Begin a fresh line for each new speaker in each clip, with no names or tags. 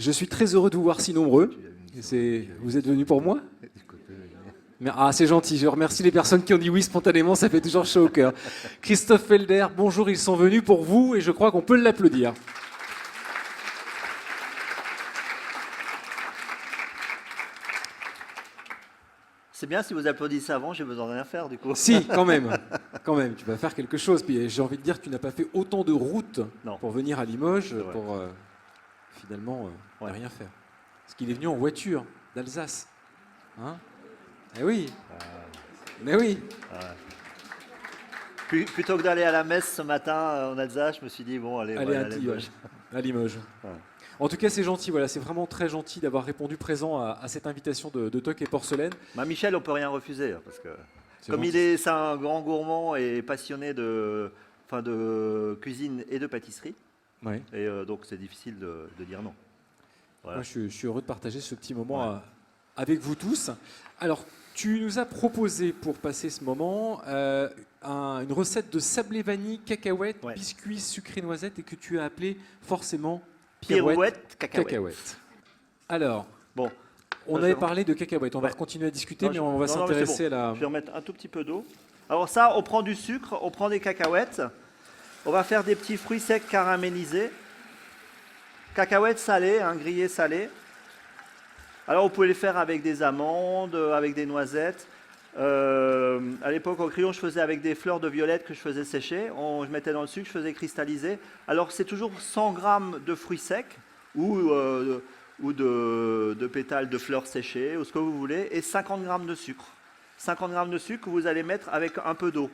Je suis très heureux de vous voir si nombreux. Vous êtes venus pour moi? Ah, c'est gentil, je remercie les personnes qui ont dit oui spontanément, ça fait toujours chaud au cœur. Christophe Felder, bonjour, ils sont venus pour vous et je crois qu'on peut l'applaudir.
C'est bien si vous applaudissez avant, j'ai besoin de rien faire du coup.
Si, quand même, tu vas faire quelque chose. Puis j'ai envie de dire que tu n'as pas fait autant de routes pour venir à Limoges pour finalement ne rien faire. Parce qu'il est venu en voiture d'Alsace. Hein? Eh oui. Mais oui.
Plutôt que d'aller à la messe ce matin en Alsace, je me suis dit bon, allez à Limoges.
À Limoges. Ouais. En tout cas, c'est gentil. Voilà, c'est vraiment très gentil d'avoir répondu présent à cette invitation de Toc et Porcelaine.
Michel, on peut rien refuser parce que comme c'est un grand gourmand et passionné de cuisine et de pâtisserie.
Ouais.
Et donc c'est difficile de dire non.
Voilà. Moi, je suis heureux de partager ce petit moment avec vous tous. Alors, tu nous as proposé pour passer ce moment une recette de sablé vanille, cacahuètes, biscuits, sucré noisette et que tu as appelé forcément Pirouette cacahuète. Alors, bon, on avait parlé de cacahuètes. On va continuer à discuter, mais on va s'intéresser à la...
Je vais remettre un tout petit peu d'eau. Alors ça, on prend du sucre, on prend des cacahuètes. On va faire des petits fruits secs caramélisés. Cacahuètes salées, grillées salées. Alors vous pouvez les faire avec des amandes, avec des noisettes. À l'époque au crayon, je faisais avec des fleurs de violette que je faisais sécher. Je mettais dans le sucre, je faisais cristalliser. Alors c'est toujours 100 grammes de fruits secs ou de pétales de fleurs séchées ou ce que vous voulez et 50 grammes de sucre. 50 grammes de sucre que vous allez mettre avec un peu d'eau.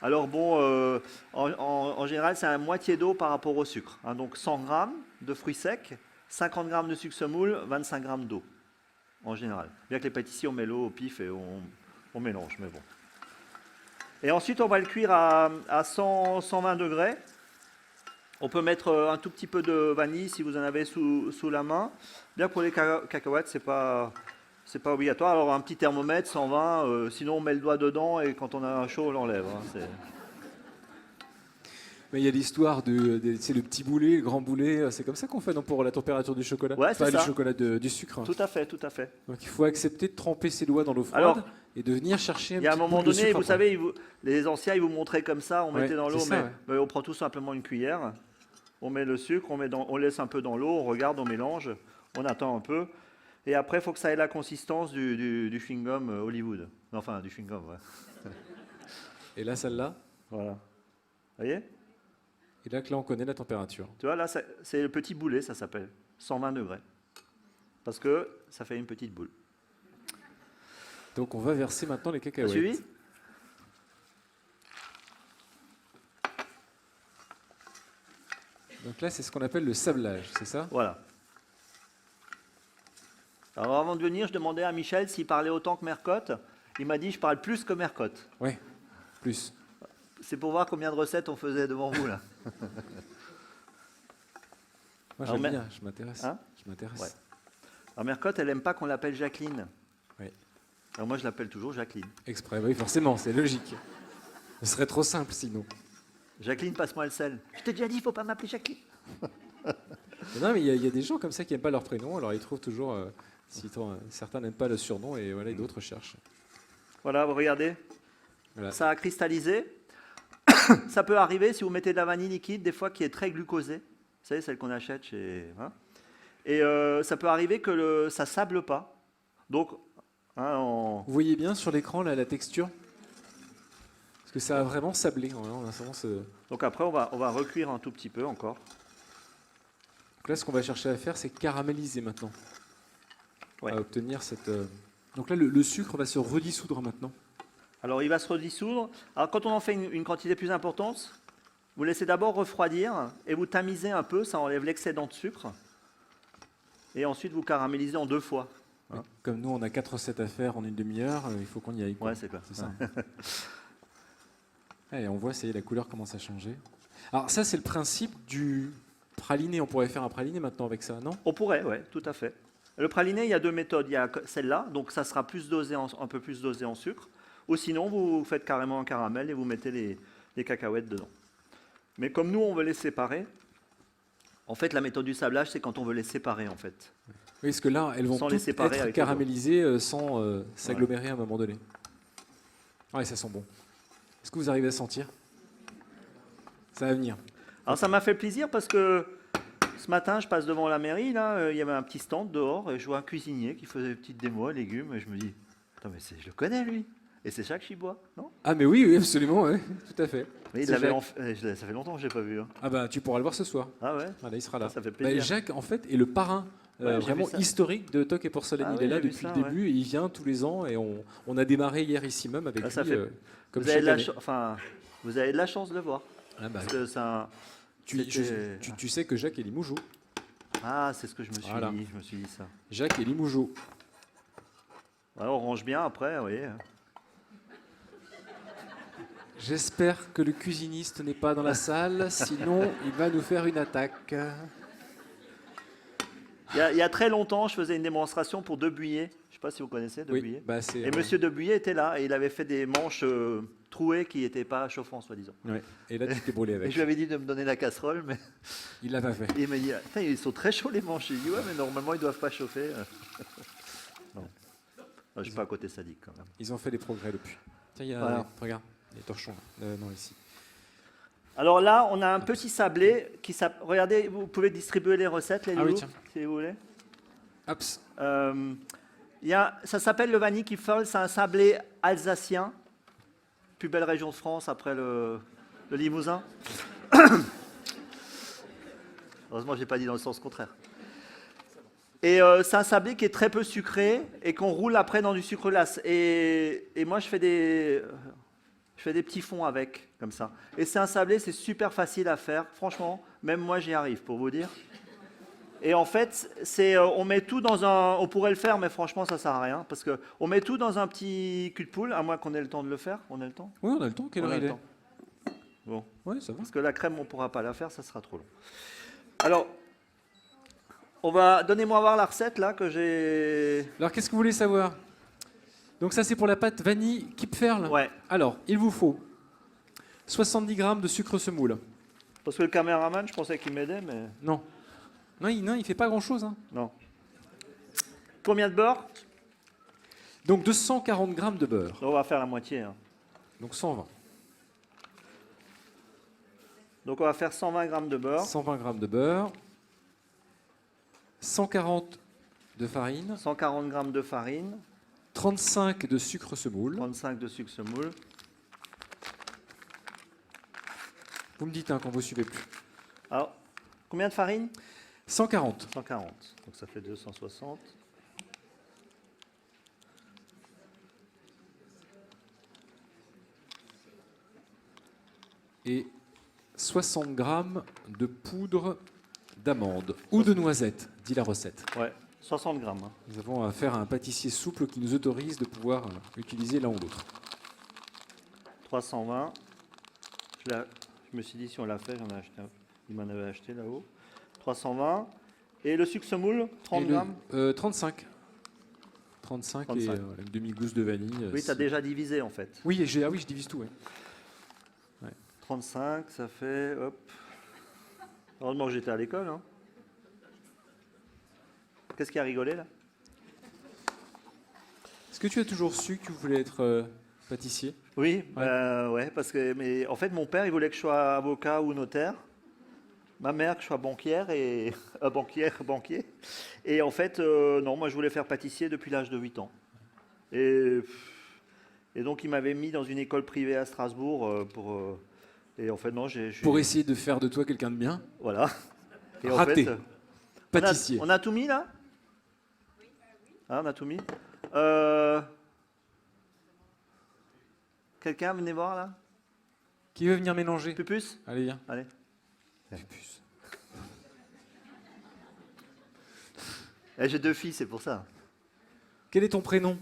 Alors bon, en général, c'est à moitié d'eau par rapport au sucre. Donc 100 grammes de fruits secs, 50 grammes de sucre semoule, 25 grammes d'eau, en général. Bien que les pâtissiers, on met l'eau au pif et on mélange, mais bon. Et ensuite, on va le cuire à 120 degrés. On peut mettre un tout petit peu de vanille si vous en avez sous la main. Bien pour les cacahuètes, c'est pas obligatoire. Alors un petit thermomètre, 120, sinon on met le doigt dedans et quand on a un chaud, on l'enlève.
Mais il y a l'histoire c'est le petit boulet, le grand boulet. C'est comme ça qu'on fait pour la température du chocolat.
Ouais, c'est ça.
Du chocolat du sucre.
Tout à fait, tout à fait.
Donc il faut accepter de tremper ses doigts dans l'eau froide et de venir chercher un petit peu de sucre.
Il y a un moment donné, vous savez, les anciens, ils vous montraient comme ça, on mettait dans l'eau, mais on prend tout simplement une cuillère, on met le sucre, on laisse un peu dans l'eau, on regarde, on mélange, on attend un peu. Et après, il faut que ça ait la consistance du chewing-gum Hollywood. Enfin, du chewing-gum, ouais.
Et là, celle-là?
Voilà. Vous voyez?
Et là, on connaît la température.
Tu vois, là, c'est le petit boulet, ça s'appelle. 120 degrés. Parce que ça fait une petite boule.
Donc, on va verser maintenant les cacahuètes.
Suivi?
Donc là, c'est ce qu'on appelle le sablage, c'est ça?
Voilà. Alors avant de venir, je demandais à Michel s'il parlait autant que Mercotte. Il m'a dit je parle plus que Mercotte.
Oui, plus.
C'est pour voir combien de recettes on faisait devant vous là.
Moi j'aime bien, je m'intéresse. Je m'intéresse.
Ouais. Alors Mercotte, elle n'aime pas qu'on l'appelle Jacqueline.
Oui.
Alors moi je l'appelle toujours Jacqueline.
Exprès, oui forcément, c'est logique. Ce serait trop simple sinon.
Jacqueline, passe-moi le sel. Je t'ai déjà dit, il ne faut pas m'appeler Jacqueline.
Non mais il y a des gens comme ça qui n'aiment pas leur prénom, alors ils trouvent toujours... certains n'aiment pas le surnom et voilà, d'autres cherchent.
Voilà, vous regardez, ça a cristallisé. Ça peut arriver si vous mettez de la vanille liquide, des fois qui est très glucosée. Vous savez, celle qu'on achète chez... Et ça peut arriver que ça ne sable pas. Donc,
vous voyez bien sur l'écran la texture? Parce que ça a vraiment sablé.
Donc après, on va recuire un tout petit peu encore.
Donc là, ce qu'on va chercher à faire, c'est caraméliser maintenant. À obtenir cette... Donc là, le sucre va se redissoudre maintenant.
Alors, il va se redissoudre. Alors, quand on en fait une quantité plus importante, vous laissez d'abord refroidir et vous tamisez un peu, ça enlève l'excédent de sucre. Et ensuite, vous caramélisez en 2 fois.
Comme nous, on a 4 recettes à faire en une demi-heure, il faut qu'on y aille.
Ouais, c'est clair.
C'est ça. Et on voit, ça y est, la couleur commence à changer. Alors ça, c'est le principe du praliné. On pourrait faire un praliné maintenant avec ça, non?
On pourrait, oui, tout à fait. Le praliné, il y a 2 méthodes. Il y a celle-là, donc ça sera un peu plus dosé en sucre. Ou sinon, vous faites carrément un caramel et vous mettez les cacahuètes dedans. Mais comme nous, on veut les séparer, En fait, la méthode du sablage, c'est quand on veut les séparer, en fait.
Oui, parce que là, elles vont
Sans les
toutes
séparer
être
avec
caramélisées sans s'agglomérer à un moment donné. Ouais, ça sent bon. Est-ce que vous arrivez à sentir? Ça va venir.
Alors ça m'a fait plaisir parce que ce matin, je passe devant la mairie, là, il y avait un petit stand dehors, et je vois un cuisinier qui faisait des petites démos à légumes, et je me dis, attends, mais je le connais, lui. Et c'est Jacques Chibois, non?
Ah mais oui, oui, absolument, ouais, tout à fait.
Oui, il
C'est
l'avait
Jacques.
ça fait longtemps que je ne l'ai pas vu. Hein.
Ah bah tu pourras le voir ce soir.
Ah ouais?
Voilà, il sera là.
Ça fait
Bah,
plaisir.
Jacques, en fait, est le parrain
Ouais, j'ai
vraiment
vu ça.
historique de Toc et Porcelaine.
Ah
Il
oui,
est là
j'ai vu
depuis
ça,
le début et il vient tous les ans et on a démarré hier ici même avec
Ah, ça
lui,
fait-
comme
Vous avez,
chaque
de la
année.
enfin, vous avez de la chance de le voir.
Ah, bah,
Parce que c'était-
tu sais que Jacques est Limougeau.
Ah, c'est ce que je me suis
Voilà.
dit. Je me suis dit ça.
Jacques est Limougeau.
Alors, on range bien après, oui.
J'espère que le cuisiniste n'est pas dans la salle, sinon il va nous faire une attaque.
Il y a très longtemps, je faisais une démonstration pour Debuyer. Je ne sais pas si vous connaissez Debuyer.
bah c'est.
Et Monsieur Debuyer était là et il avait fait des manches trouées qui n'étaient pas chauffants, soi-disant.
Ouais. Et là tu t'es brûlé
Et
avec.
je lui avais dit de me donner la casserole, mais
Il l'a pas fait.
il m'a dit Putain, ils sont très chauds les manches. J'ai dit ouais, mais normalement ils doivent pas chauffer. Non. Non, je suis pas à côté sadique quand même.
Ils ont fait des progrès depuis. Tiens, il y a,
Voilà.
regarde, les torchons. Non, ici.
Alors là, on a un petit sablé qui s'appelle. Regardez, vous pouvez distribuer les recettes, les
Ah oui,
loulous,
tiens.
si vous voulez.
Hops.
Ça s'appelle le Vanille Kipferl, c'est un sablé alsacien. Plus belle région de France après le Limousin. Heureusement, je n'ai pas dit dans le sens contraire. Et c'est un sablé qui est très peu sucré et qu'on roule après dans du sucre glace. Et moi, je fais des petits fonds avec, comme ça. Et c'est un sablé, c'est super facile à faire. Franchement, même moi, j'y arrive, pour vous dire. Et en fait, on met tout dans un... On pourrait le faire, mais franchement, ça ne sert à rien. Parce qu'on met tout dans un petit cul de poule, à moins qu'on ait le temps de le faire. On a le temps?
Oui, on a le temps. Quelle
On a
heure
le
il est?
temps. Bon.
Oui, ça va.
Parce que la crème, on ne pourra pas la faire, ça sera trop long. Alors, donnez-moi voir la recette, là, que j'ai...
Alors, qu'est-ce que vous voulez savoir? Donc ça, c'est pour la pâte vanille Kipferl.
Ouais.
Alors, il vous faut 70 grammes de sucre semoule.
Parce que le caméraman, je pensais qu'il m'aidait, mais...
Non. Non, il fait pas grand-chose. Hein.
Non. Combien de beurre?
Donc 240 grammes de beurre.
On va faire la moitié. Hein.
Donc 120.
Donc on va faire 120 grammes de beurre.
120 grammes de beurre. 140 de farine.
140 grammes de farine.
35 de sucre semoule.
35 de sucre semoule.
Vous me dites quand vous suivez plus.
Alors, combien de farine?
140.
140. Donc ça fait 260.
Et 60 grammes de poudre d'amande ou de noisette, dit la recette.
Ouais, 60 grammes. Hein.
Nous avons affaire à un pâtissier souple qui nous autorise de pouvoir utiliser l'un ou l'autre.
320. Je me suis dit si on l'a fait, j'en ai acheté un. Il m'en avait acheté là-haut. 320. Et le sucre semoule, 30 grammes.
35. 35 et
35.
une demi-gousse de vanille.
Oui, tu as déjà divisé en fait.
Oui, je divise tout. Ouais.
35, ça fait... Hop. Heureusement que j'étais à l'école. Hein. Qu'est-ce qui a rigolé là?
Est-ce que tu as toujours su que tu voulais être pâtissier?
Oui, ouais, parce que mais en fait mon père il voulait que je sois avocat ou notaire. Ma mère que je sois banquière et banquier. Et en fait non, moi je voulais faire pâtissier depuis l'âge de 8 ans. Et donc il m'avait mis dans une école privée à Strasbourg pour et en fait non,
Pour essayer de faire de toi quelqu'un de bien.
Voilà. Et
Raté.
En fait,
Pâtissier.
on a tout mis là? Ah, on a tout mis. Quelqu'un, venez voir là.
Qui veut venir mélanger?
Pupus?
Allez, viens.
Allez.
Pupus.
J'ai 2 filles, c'est pour ça.
Quel est ton prénom?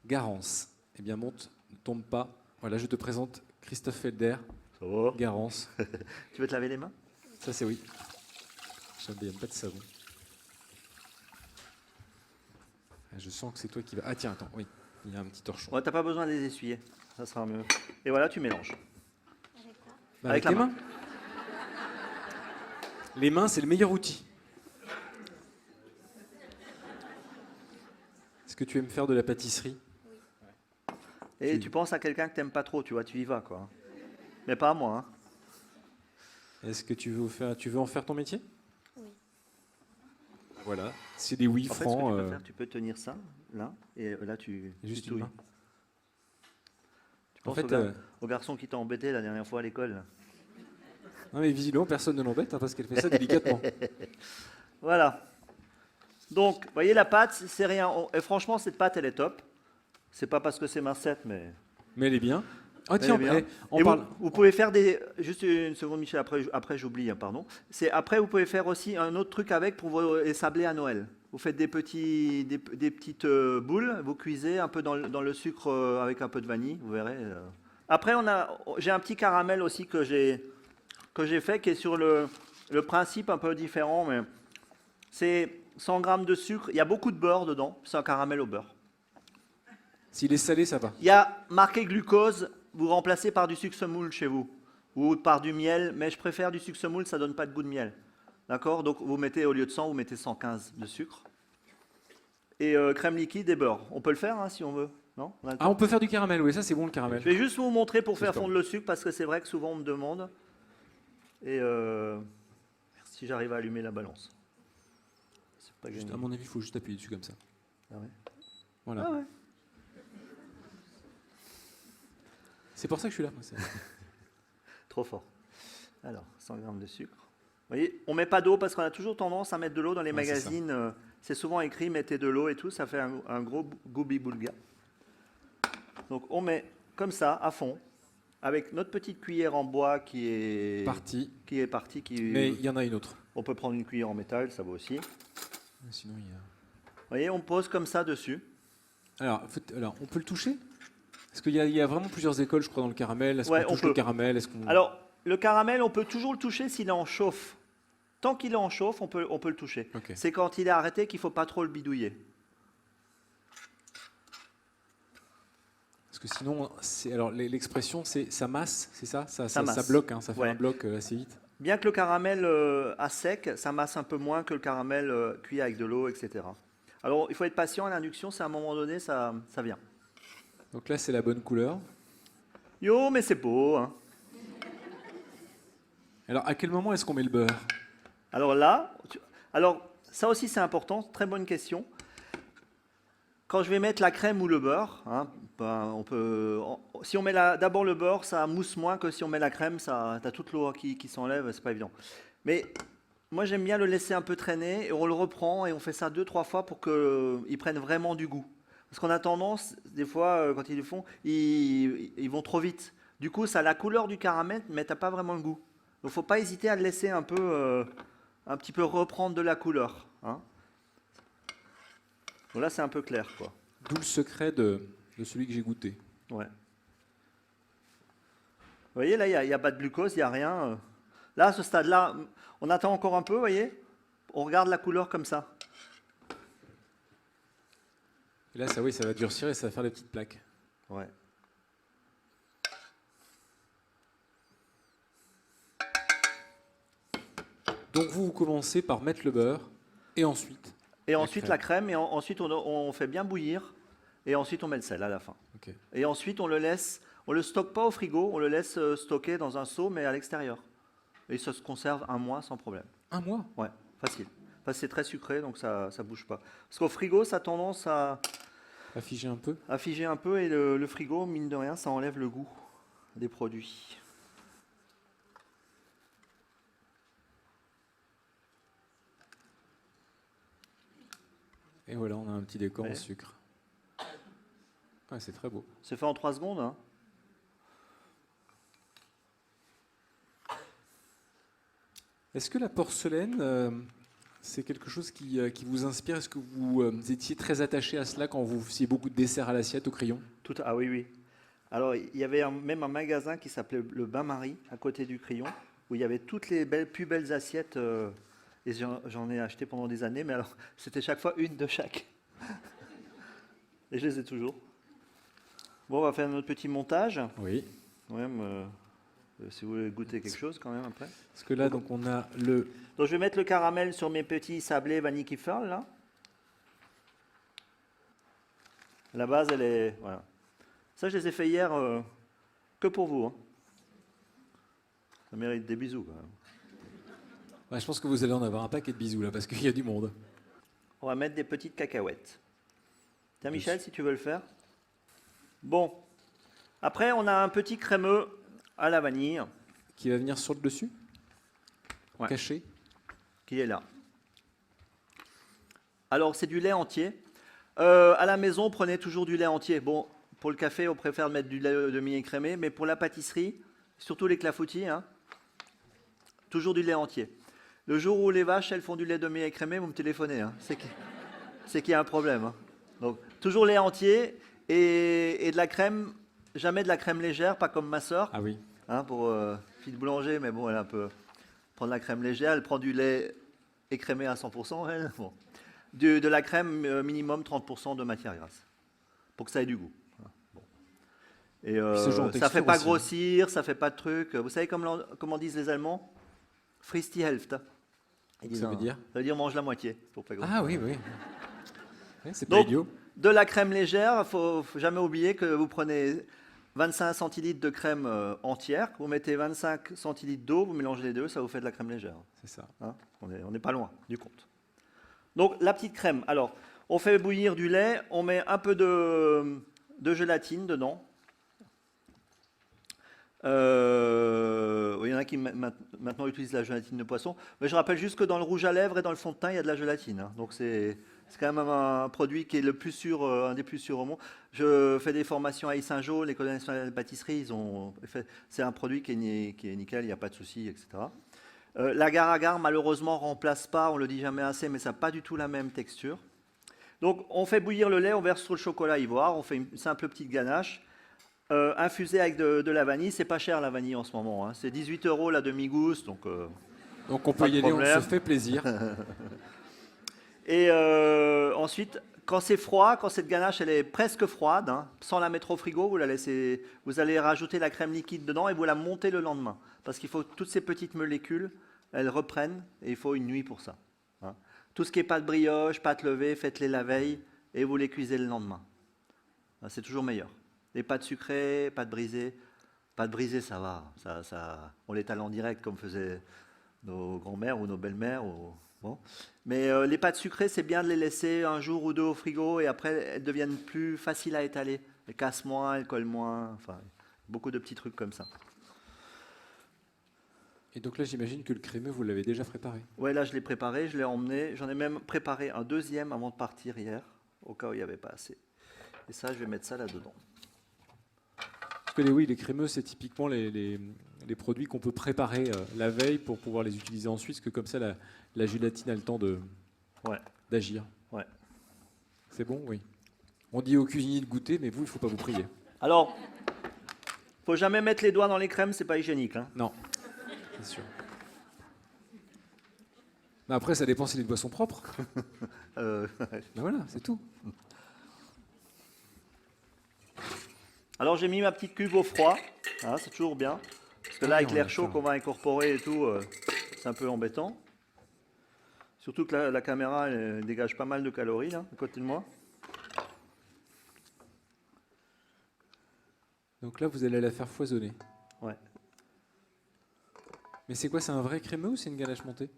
Garance. Eh bien, monte, ne tombe pas. Voilà, je te présente Christophe Felder.
Ça va?
Garance.
Tu veux te laver les mains?
Ça, c'est oui. J'aime pas de savon. Ah, je sens que c'est toi qui vas... Ah tiens, attends, oui. Il y a un petit torchon.
Ouais, t'as pas besoin de les essuyer. Ça sera mieux. Et voilà, tu mélanges.
Bah,
avec
avec
la
les mains. Les mains, c'est le meilleur outil. Est-ce que tu aimes faire de la pâtisserie?
Et tu penses à quelqu'un que tu n'aimes pas trop, tu vois, tu y vas, quoi. Mais pas à moi, hein.
Est-ce que tu veux en faire ton métier?
Oui.
Voilà, c'est des oui
En fait, ce que
francs.
tu peux faire, tu peux tenir ça, là, et là, tu
Juste une
touilles.
main.
Tu penses
En fait,
au garçon qui t'a embêté la dernière fois à l'école, là.
non mais visiblement personne ne l'embête hein, parce qu'elle fait ça délicatement.
Voilà. Donc, vous voyez, la pâte, c'est rien. Et franchement, cette pâte, elle est top. C'est pas parce que c'est Marcette, mais...
Mais elle est bien. Ah
elle
tiens,
est bien.
on
Et
parle.
vous pouvez faire des... Juste une seconde, Michel, après j'oublie, hein, pardon. Après, vous pouvez faire aussi un autre truc avec pour les sablés à Noël. Vous faites des petites boules, vous cuisez un peu dans le sucre avec un peu de vanille, vous verrez. Après, j'ai un petit caramel aussi que j'ai fait, qui est sur le principe un peu différent, mais c'est 100 grammes de sucre. Il y a beaucoup de beurre dedans, c'est un caramel au beurre.
S'il est salé, ça va.
Il y a marqué glucose, vous remplacez par du sucre semoule chez vous, ou par du miel, mais je préfère du sucre semoule, ça donne pas de goût de miel. D'accord? Donc vous mettez, au lieu de 100, vous mettez 115 de sucre. Et crème liquide et beurre. On peut le faire hein, si on veut. Non?
Ah, on peut faire du caramel, oui, ça c'est bon le caramel.
Je vais juste vous montrer pour faire
Super.
fondre le sucre, parce que c'est vrai que souvent on me demande. Et si j'arrive à allumer la balance. C'est pas gagné.
À mon avis, il faut juste appuyer dessus comme ça.
Ah ouais.
Voilà.
Ah ouais.
C'est pour ça que je suis là. moi,
Trop fort. Alors, 100 grammes de sucre. Vous voyez, on ne met pas d'eau parce qu'on a toujours tendance à mettre de l'eau dans les
Ouais,
magazines. C'est souvent écrit mettez de l'eau et tout, ça fait un gros goubi-boulga. Donc on met comme ça à fond, avec notre petite cuillère en bois qui est
Parti.
partie.
Mais il y en a une autre.
On peut prendre une cuillère en métal, ça va aussi. Vous
Sinon, il y a...
voyez, on pose comme ça dessus.
Alors, on peut le toucher? Est-ce qu'il y a vraiment plusieurs écoles, je crois, dans le caramel? Est-ce qu'on touche le caramel?
Alors, le caramel, on peut toujours le toucher s'il est en chauffe. Tant qu'il est en chauffe, on peut le toucher.
Okay.
C'est quand il est arrêté qu'il ne faut pas trop le bidouiller.
Parce que sinon, alors l'expression, c'est ça masse, c'est ça? Ça
masse.
bloque, hein, ça fait
Ouais.
un bloc assez vite.
Bien que le caramel à sec, ça masse un peu moins que le caramel cuit avec de l'eau, etc. Alors, il faut être patient à l'induction, c'est à un moment donné, ça vient.
Donc là, c'est la bonne couleur.
Yo, mais c'est beau, hein.
Alors, à quel moment est-ce qu'on met le beurre?
Alors là, ça aussi c'est important, très bonne question. Quand je vais mettre la crème ou le beurre, hein, si on met d'abord le beurre, ça mousse moins que si on met la crème, ça t'as toute l'eau qui s'enlève, c'est pas évident. Mais moi j'aime bien le laisser un peu traîner et on le reprend et on fait ça 2-3 fois pour qu'il prenne vraiment du goût. Parce qu'on a tendance, des fois, quand ils le font, ils vont trop vite. Du coup, ça a la couleur du caramel, mais t'as pas vraiment le goût. Donc, faut pas hésiter à le laisser un petit peu reprendre de la couleur. Hein. Donc là, c'est un peu clair, quoi.
D'où le secret de celui que j'ai goûté.
Ouais. Vous voyez, là, il n'y a pas de glucose, il n'y a rien. Là, à ce stade-là, on attend encore un peu, vous voyez. On regarde la couleur comme ça.
Et là, ça va durcir et ça va faire des petites plaques.
Ouais.
Donc vous commencez par mettre le beurre et ensuite
la crème et ensuite on fait bien bouillir et ensuite on met le sel à la fin.
Okay.
Et ensuite on le stocke pas au frigo, on le laisse stocker dans un seau mais à l'extérieur. Et ça se conserve 1 mois sans problème.
1 mois?
Ouais, facile. Parce que c'est très sucré donc ça bouge pas. Parce qu'au frigo ça a tendance à
figer un peu.
À figer un peu et le frigo mine de rien ça enlève le goût des produits.
Et voilà, on a un petit décor en sucre. Ouais, c'est très beau.
C'est fait en 3 secondes. Hein.
Est-ce que la porcelaine, c'est quelque chose qui vous inspire? Est-ce que vous étiez très attaché à cela quand vous faisiez beaucoup de desserts à l'assiette au crayon?
Ah oui, oui. Alors, il y avait même un magasin qui s'appelait le Bain-Marie, à côté du crayon, où il y avait toutes les plus belles assiettes. Et j'en ai acheté pendant des années, mais alors, c'était chaque fois une de chaque. Et je les ai toujours. Bon, on va faire notre petit montage.
Oui.
Ouais, Si vous voulez goûter quelque chose quand même après.
Parce que là, donc, on a le...
Donc je vais mettre le caramel sur mes petits sablés vanille Kieferl là. La base, elle est... Voilà. Ça, je les ai fait hier que pour vous. Hein. Ça mérite des bisous quand même.
Ouais, je pense que vous allez en avoir un paquet de bisous là, parce qu'il y a du monde.
On va mettre des petites cacahuètes. Tiens Michel, si tu veux le faire. Bon. Après, on a un petit crémeux à la vanille.
Qui va venir sur le dessus,
Ouais.
caché.
Qui est là. Alors, c'est du lait entier. À la maison, prenez toujours du lait entier. Bon, pour le café, on préfère mettre du lait demi-écrémé, mais pour la pâtisserie, surtout les clafoutis, hein, toujours du lait entier. Le jour où les vaches, elles font du lait demi-écrémé, vous me téléphonez. Hein. C'est qu'il y a un problème. Hein. Donc, toujours lait entier et de la crème, jamais de la crème légère, pas comme ma sœur.
Ah oui.
Hein, pour fille de boulanger, mais bon, elle peut prendre la crème légère, elle prend du lait écrémé à 100%, elle. Bon. De la crème minimum 30% de matière grasse, pour que ça ait du goût. Bon. Et ça fait pas
aussi,
grossir, ça fait pas de trucs. Vous savez comment disent les Allemands? Frisst die Hälfte.
Ça veut dire?
Ça veut dire mange la moitié. Pour pas grossir.
Ah oui, oui. Ouais, c'est pas
Donc,
idiot.
de la crème légère, il faut jamais oublier que vous prenez 25 centilitres de crème entière, vous mettez 25 centilitres d'eau, vous mélangez les deux, ça vous fait de la crème légère.
C'est ça.
Hein, on n'est pas loin du compte. Donc la petite crème, alors on fait bouillir du lait, on met un peu de gélatine dedans. Il y en a qui maintenant utilisent la gélatine de poisson, mais je rappelle juste que dans le rouge à lèvres et dans le fond de teint, il y a de la gélatine. Hein. Donc c'est quand même un produit qui est le plus sûr, un des plus sûrs au monde. Je fais des formations à Saint-Jean, l'École nationale de pâtisserie, c'est un produit qui est nickel, il n'y a pas de souci, etc. L'agar-agar, malheureusement, remplace pas, on le dit jamais assez, mais ça n'a pas du tout la même texture. Donc on fait bouillir le lait, on verse sur le chocolat ivoire, on fait une simple petite ganache. Infusé avec de la vanille, c'est pas cher la vanille en ce moment, hein. C'est 18 € la demi-gousse, donc
on peut y aller, on se fait plaisir.
Et ensuite, quand c'est froid, quand cette ganache elle est presque froide, hein, sans la mettre au frigo, vous allez rajouter la crème liquide dedans et vous la montez le lendemain, parce qu'il faut que toutes ces petites molécules, elles reprennent et il faut une nuit pour ça. Hein. Tout ce qui est pâte brioche, pâte levée, faites-les la veille et vous les cuisez le lendemain. C'est toujours meilleur. Les pâtes sucrées, pâtes brisées ça va, on l'étale en direct comme faisaient nos grands-mères ou nos belles-mères. Bon. Mais les pâtes sucrées, c'est bien de les laisser un jour ou deux au frigo et après elles deviennent plus faciles à étaler. Elles cassent moins, elles collent moins, enfin beaucoup de petits trucs comme ça.
Et donc là, j'imagine que le crémeux, vous l'avez déjà préparé.
Ouais, là je l'ai préparé, je l'ai emmené, j'en ai même préparé un deuxième avant de partir hier, au cas où il n'y avait pas assez. Et ça, je vais mettre ça là-dedans.
Parce que les crémeux, c'est typiquement les produits qu'on peut préparer la veille pour pouvoir les utiliser ensuite, parce que comme ça, la gélatine a le temps d'agir.
Ouais.
C'est bon, oui. On dit aux cuisiniers de goûter, mais vous, il ne faut pas vous prier.
Alors, faut jamais mettre les doigts dans les crèmes, c'est pas hygiénique. Hein.
Non, c'est sûr. Mais après, ça dépend si les doigts sont propres. Ben voilà, c'est tout.
Alors j'ai mis ma petite cube au froid, hein, c'est toujours bien, parce que là avec l'air chaud qu'on va incorporer et tout, c'est un peu embêtant. Surtout que la caméra elle dégage pas mal de calories là, à côté de moi.
Donc là vous allez la faire foisonner.
Ouais.
Mais c'est quoi, c'est un vrai crémeux ou c'est une ganache montée?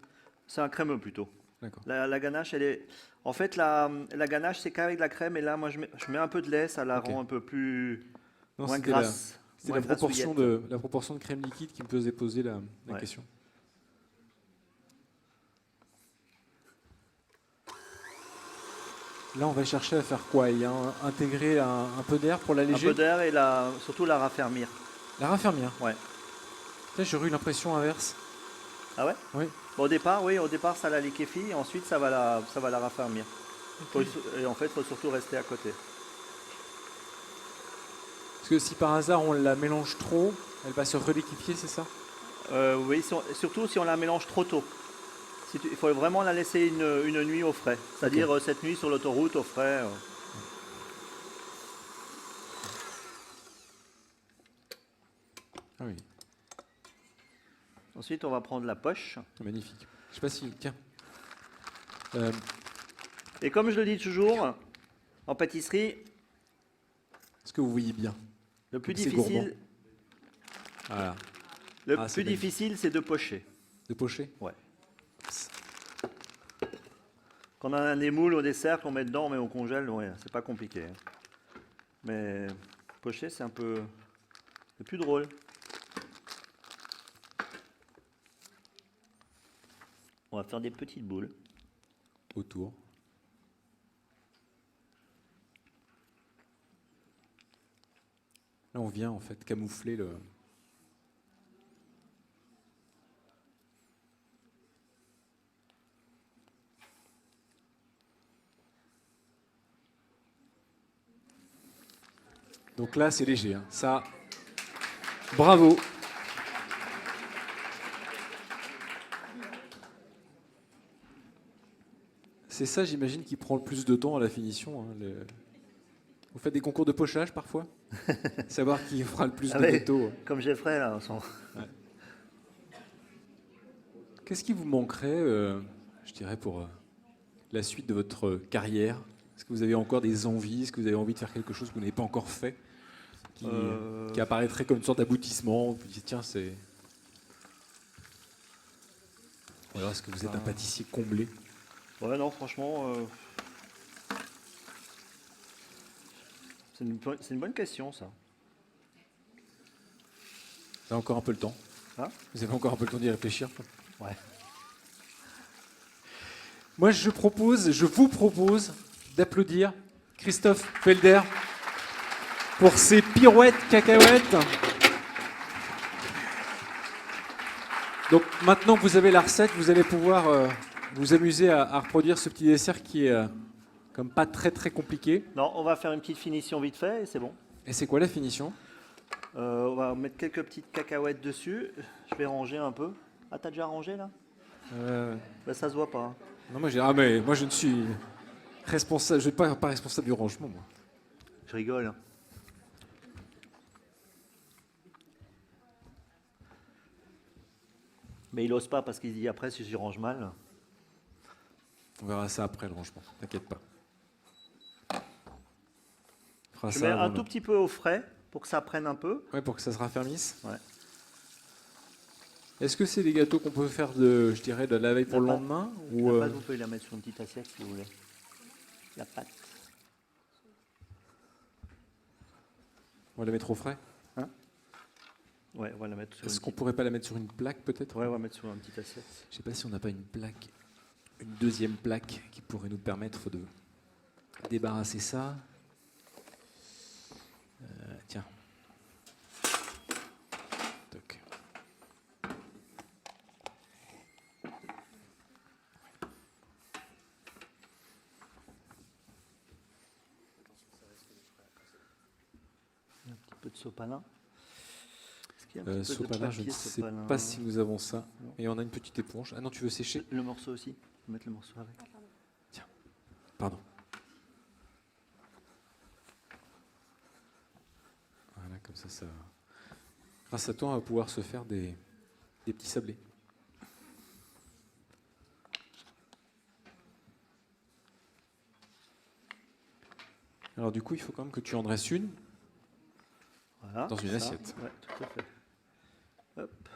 C'est un crémeux plutôt.
D'accord.
La ganache, elle est... En fait, la ganache, c'est qu'avec de la crème, et là, moi, je mets un peu de lait, ça la rend un peu plus...
Non,
moins grasse.
C'est la proportion de crème liquide qui me faisait poser la question. Là, on va chercher à faire quoi? Intégrer un peu d'air pour l'alléger?
Un peu d'air et surtout la raffermir.
La raffermir?
Ouais.
Là, j'aurais eu l'impression inverse.
Ah ouais?
Oui.
Bon, au départ, ça la liquéfie, et ensuite, ça va la raffermir. Okay. Et en fait, il faut surtout rester à côté.
Parce que si par hasard on la mélange trop, elle va se reliquéfier, c'est ça?
Oui, surtout si on la mélange trop tôt. Il faut vraiment la laisser une nuit au frais. C'est-à-dire cette nuit sur l'autoroute au frais.
Ah oui.
Ensuite, on va prendre la poche.
Magnifique. Je sais pas si... Tiens.
Et comme je le dis toujours, en pâtisserie,
Est-ce que vous voyez bien?
le plus
Donc c'est gourmand.
difficile,
Voilà.
le
Ah, c'est
plus difficile, c'est de pocher.
De pocher?
Ouais. Quand on a des moules au dessert qu'on met dedans, on met au congèle, ouais, c'est pas compliqué. Mais pocher, c'est un peu... C'est plus drôle. On va faire des petites boules.
Autour. Là, on vient en fait camoufler le... Donc là, c'est léger. Hein. Ça, bravo. C'est ça, j'imagine, qui prend le plus de temps à la finition. Hein, Vous faites des concours de pochage parfois? Savoir qui fera le plus de
Allez,
gâteaux.
comme Jeffrey, là.
Qu'est-ce qui vous manquerait, je dirais, pour la suite de votre carrière? Est-ce que vous avez encore des envies? Est-ce que vous avez envie de faire quelque chose que vous n'avez pas encore fait, qui apparaîtrait comme une sorte d'aboutissement? Vous dites, tiens, c'est... Ou alors est-ce que vous êtes un pâtissier comblé?
Ouais, non, franchement, c'est une bonne question, ça.
Vous avez encore un peu le temps.
Hein?
Vous avez encore un peu le temps d'y réfléchir.
Ouais.
Moi, je vous propose d'applaudir Christophe Felder pour ses pirouettes cacahuètes. Donc maintenant que vous avez la recette, vous allez pouvoir vous amuser à reproduire ce petit dessert qui est comme pas très très compliqué.
Non, on va faire une petite finition vite fait et c'est bon.
Et c'est quoi la finition?
On va mettre quelques petites cacahuètes dessus. Je vais ranger un peu. Ah, t'as déjà rangé là? Bah, ça se voit pas. Hein.
Non, moi je ne suis responsable, je ne suis pas responsable du rangement, moi.
Je rigole. Mais il ose pas parce qu'il dit après si j'y range mal.
On verra ça après le rangement, t'inquiète pas. On fera
Je
ça
mets
avant
un tout petit peu au frais pour que ça prenne un peu.
Ouais, pour que ça se raffermisse.
Ouais.
Est-ce que c'est des gâteaux qu'on peut faire de, je dirais, de la veille pour le lendemain ou
La pâte, vous pouvez la mettre sur une petite assiette si vous voulez. La pâte.
on va la mettre au frais?
Ouais, on va la mettre sur
Est-ce qu'on pourrait pas la mettre sur une plaque peut-être?
Ouais, on va mettre sur une petite assiette.
Je sais pas si on n'a pas une plaque, une deuxième plaque qui pourrait nous permettre de débarrasser ça. Tiens. Toc.
Un petit peu de sopalin. Est-ce qu'il y a un petit peu de
Sopalin, je ne
papier
sais
sopalin?
pas si nous avons ça.
Non.
Et on a une petite éponge. Ah non, tu veux sécher?
Le morceau aussi. On va mettre le morceau avec.
Pardon. Voilà, comme ça. Grâce à toi, on va pouvoir se faire des petits sablés. Alors du coup, il faut quand même que tu en dresses une
Voilà,
dans une
ça.
assiette.
Ouais, tout à fait. Hop.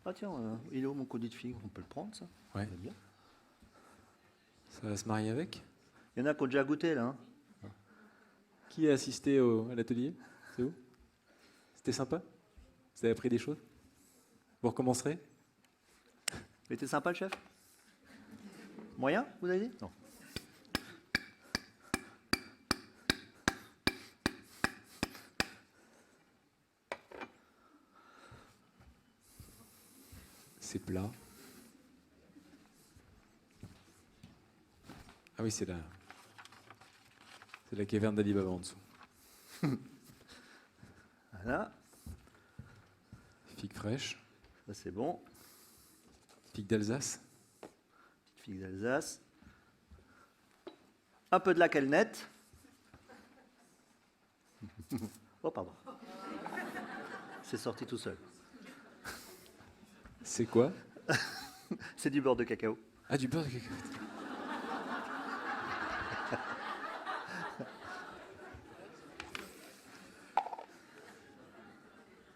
Ah tiens, il est où mon collier de figues? On peut le prendre ça?
Ouais.
C'est bien.
Ça va se marier avec?
Il y en a qui ont déjà goûté là. Hein.
Qui a assisté à l'atelier? C'est vous? C'était sympa? Vous avez appris des choses? Vous recommencerez?
Il était sympa le chef? Moyen, vous avez dit? Non.
C'est plat. Ah oui, c'est la caverne d'Ali Baba en dessous.
Voilà,
Figue fraîche,
ça c'est bon.
figue d'Alsace.
Petite figue d'Alsace. Un peu de la calnette. Oh pardon. C'est sorti tout seul.
C'est quoi?
C'est du beurre de cacao.
Ah, du beurre de cacahuète.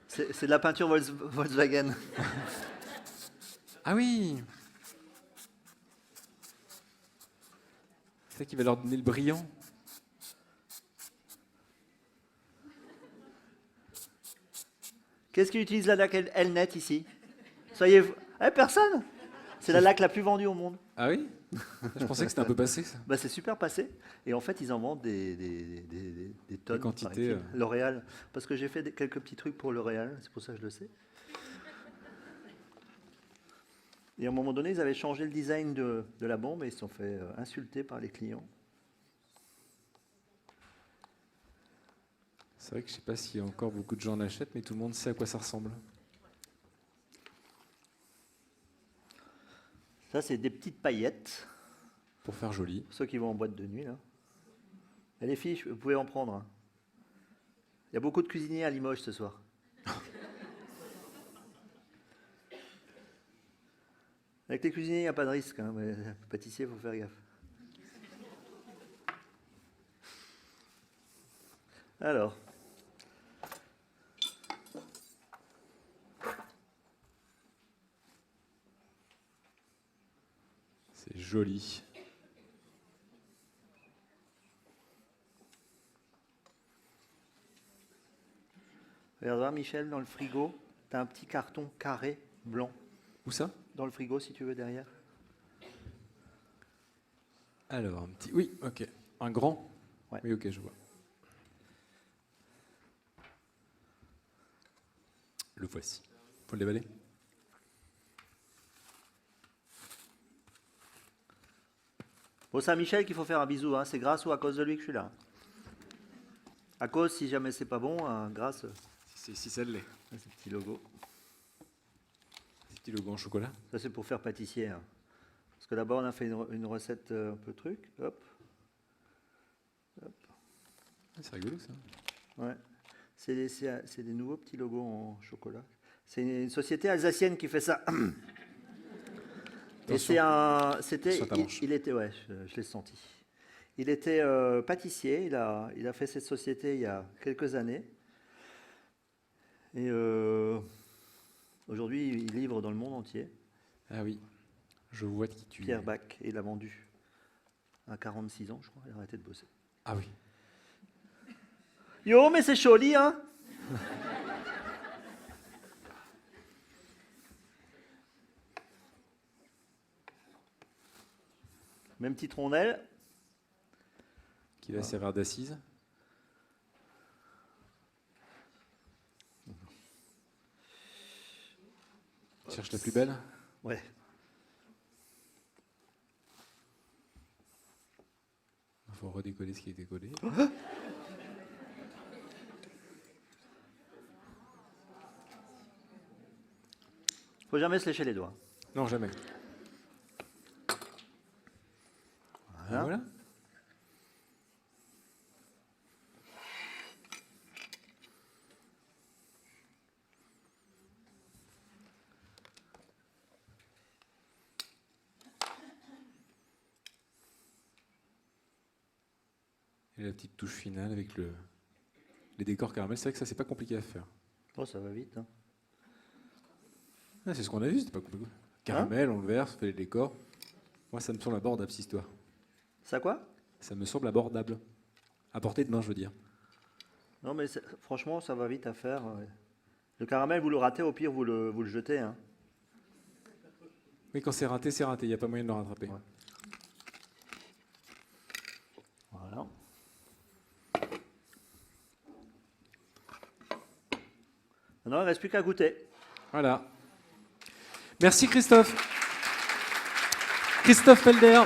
C'est de la peinture Volkswagen.
Ah oui. C'est ça qui va leur donner le brillant.
Qu'est-ce qui utilise la laque Elnet ici? Soyez... personne. C'est la laque la plus vendue au monde.
Ah oui? Je pensais que c'était un peu passé, ça.
Bah, c'est super passé. Et en fait, ils en vendent des tonnes.
Des quantités,
paraît-il. L'Oréal. Parce que j'ai fait quelques petits trucs pour L'Oréal, c'est pour ça que je le sais. Et à un moment donné, ils avaient changé le design de la bombe et ils se sont fait insulter par les clients.
C'est vrai que je ne sais pas s'il y a encore beaucoup de gens en achètent, mais tout le monde sait à quoi ça ressemble.
Ça, c'est des petites paillettes.
Pour faire joli.
Pour ceux qui vont en boîte de nuit, là. Et les filles, vous pouvez en prendre. Hein. Il y a beaucoup de cuisiniers à Limoges ce soir. Avec les cuisiniers, il n'y a pas de risque. Hein, mais pâtissier, il faut faire gaffe. Alors.
C'est joli.
Regarde voir, Michel, dans le frigo, tu as un petit carton carré blanc.
Où ça?
Dans le frigo, si tu veux, derrière.
Alors, un petit... Oui, ok. Un grand?
Ouais.
Oui, ok, je vois. Le voici. Faut le déballer?
Bon, c'est à Michel qu'il faut faire un bisou. Hein. C'est grâce ou à cause de lui que je suis là. À cause, si jamais c'est pas bon, grâce.
Si ça l'est.
Ce petit logo.
Ce petit logo en chocolat.
Ça, c'est pour faire pâtissier. Hein. Parce que d'abord, on a fait une recette un peu truc. Hop. Hop.
Ah, c'est rigolo, ça.
Ouais. C'est des nouveaux petits logos en chocolat. C'est une société alsacienne qui fait ça. Et c'est un... C'était... Il était... Ouais, je l'ai senti. Il était pâtissier. Il a fait cette société il y a quelques années. Et aujourd'hui, il livre dans le monde entier.
Ah oui, je vois qui tu es.
Pierre Bach, et il a vendu à 46 ans, je crois. Il a arrêté de bosser.
Ah oui.
Yo, mais c'est joli, hein? Même petite rondelle.
Qui va servir d'assise. Tu cherches la plus belle?
Ouais.
Il faut redécoller ce qui a été collé.
Faut jamais se lécher les doigts.
Non, jamais.
Voilà.
Voilà. Et la petite touche finale avec les décors caramel. C'est vrai que ça, c'est pas compliqué à faire.
Oh, ça va vite. Hein.
Ah, c'est ce qu'on a vu, c'était pas compliqué. Caramel, on le verse, on fait les décors. Moi, ça me semble abordable, cette histoire.
Ça quoi?
Ça me semble abordable. À portée de main, je veux dire.
Non, mais franchement, ça va vite à faire. Ouais. Le caramel, vous le ratez, au pire, vous le jetez. Hein.
Mais quand c'est raté, c'est raté. Il n'y a pas moyen de le rattraper.
Ouais. Voilà. Maintenant, il ne reste plus qu'à goûter.
Voilà. Merci Christophe. Christophe Felder.